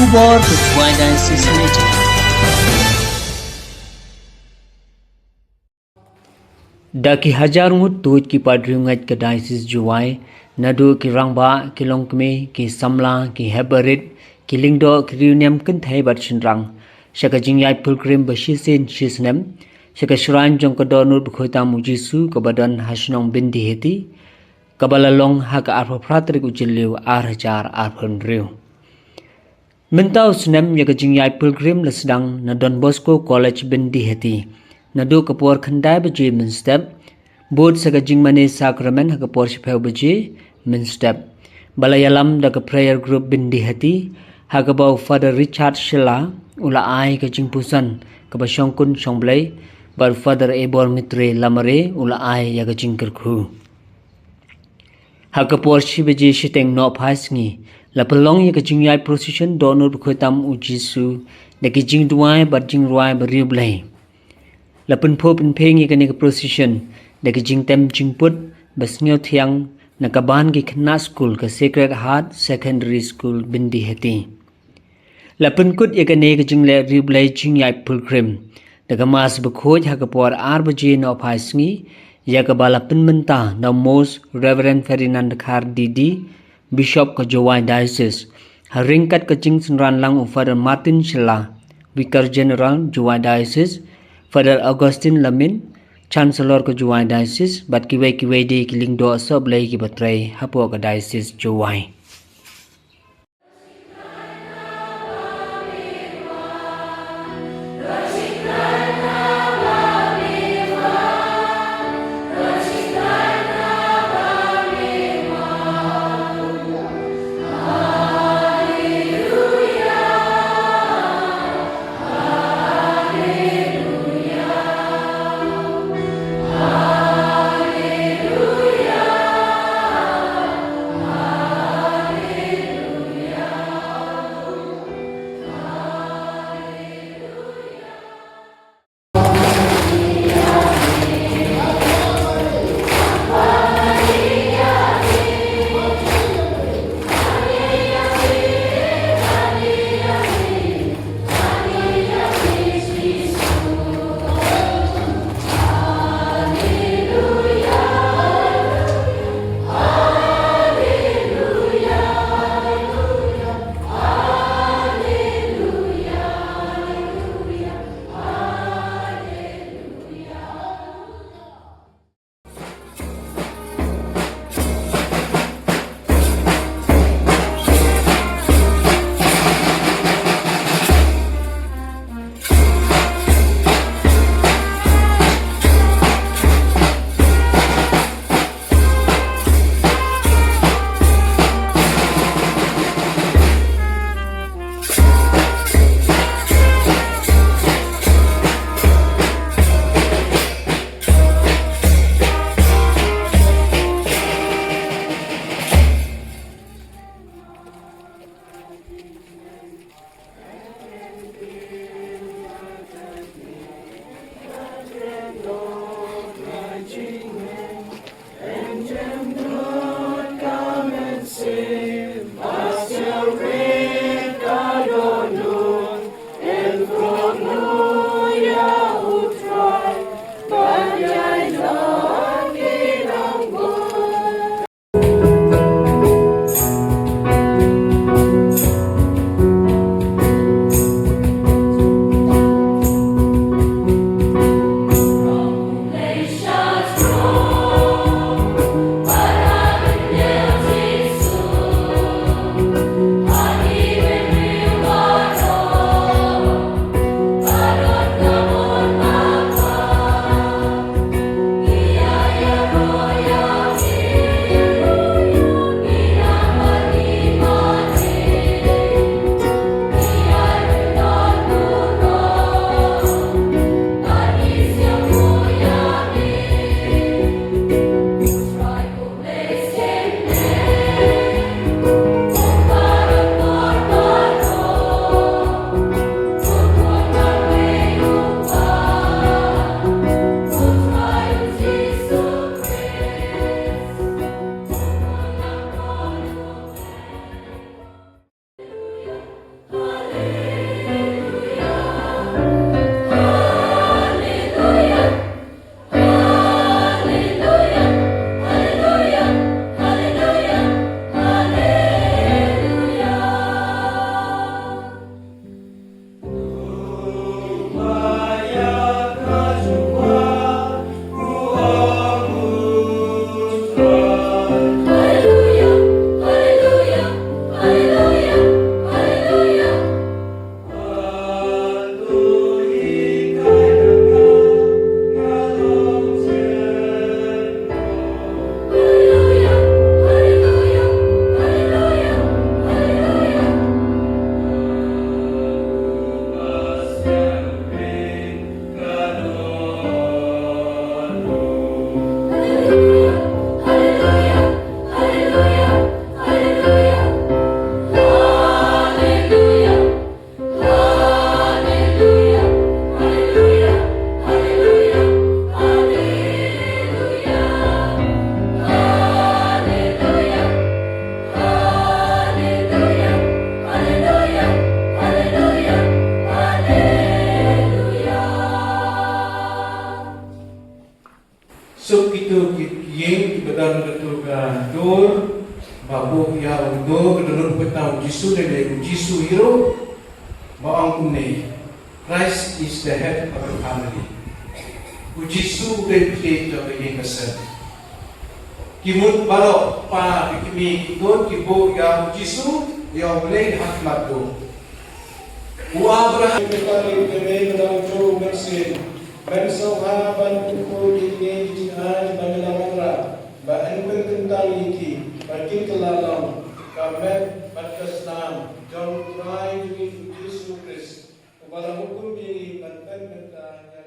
Kubor ke Jowai Diocese Meeting. Daki hajar ngut tuid ki Paidriewngeit ke Diocese Jowai, naduh ki rangbah, ki longkmie, ki samla, ki hepbarit, ki Lyngdoh, ki riewniam Kynthei bat shynrang. Shaka Jingïaid Pilgrim ba shisien shisnem. Shaka shrine jong ke Dohnud Bakhuid Tam Jisu ke badan Shnong Byndihati. Kabalalong haka arpa praterik Jylliew hajar rieu. Mentau snem ya ke Jingïaid Pilgrim le sedang na Don Bosco College Byndihat. Naduh ke puar Kynthei baje min step. Bod sa Jingmane sakramen haka puar sipeu baje min step. Balayalam da ke prayer group Byndihati haka bau Fr Richard Shylla ula ai ke jingpusan ke ba Shongkun Byndihati bar Fr Ebormitre Lamare ula ai ya ke jingkerku. Haka puar si baje siteng no pasngi la pelong ya ke Jingïaid procession Dohnud Bakhuid Tam Jisu da ke jingduai bar jingroi bar riewblei. La penpo penpeng ya ke procession da ke jingtem jingput basnyo thiang na kaban ki Khynnah Skul ke Sacred Heart Secondary School Bindihati. La penkut ya ke Jingleh riewblei Jingïaid Pilgrim da ke mas bakhuid ha ke puar baje no pasngi ya ke bala penmenta na Most Reverend Ferdinand Didi Bishop ke Jowai Diocese haringkat ke jingsenran lang Fr Martin Shylla Vicar General Jowai Diocese Fr Augustine Lamin Chancellor ke Jowai Diocese bat kiwai di ki Lyngdoh soblai ki batrai hapo ke Diocese Jowai. dan ketuga dur babu yang do kedurun petang Jisu dan Jisu hero baang umne. Christ is the head of the family. Jisu dan kita begini kesan. Kimut balok pa kimi ikut kibo yang Jisu yang boleh hakmat do. Abraham tarik kene dalam jauh bersin. Bensoha bantuku Jingïaid Pilgrim Bahan pententang iki Bakin kelalang Kamet Batkasnam Jong try Jisu Christ Kepada hukum ini Banten Mentah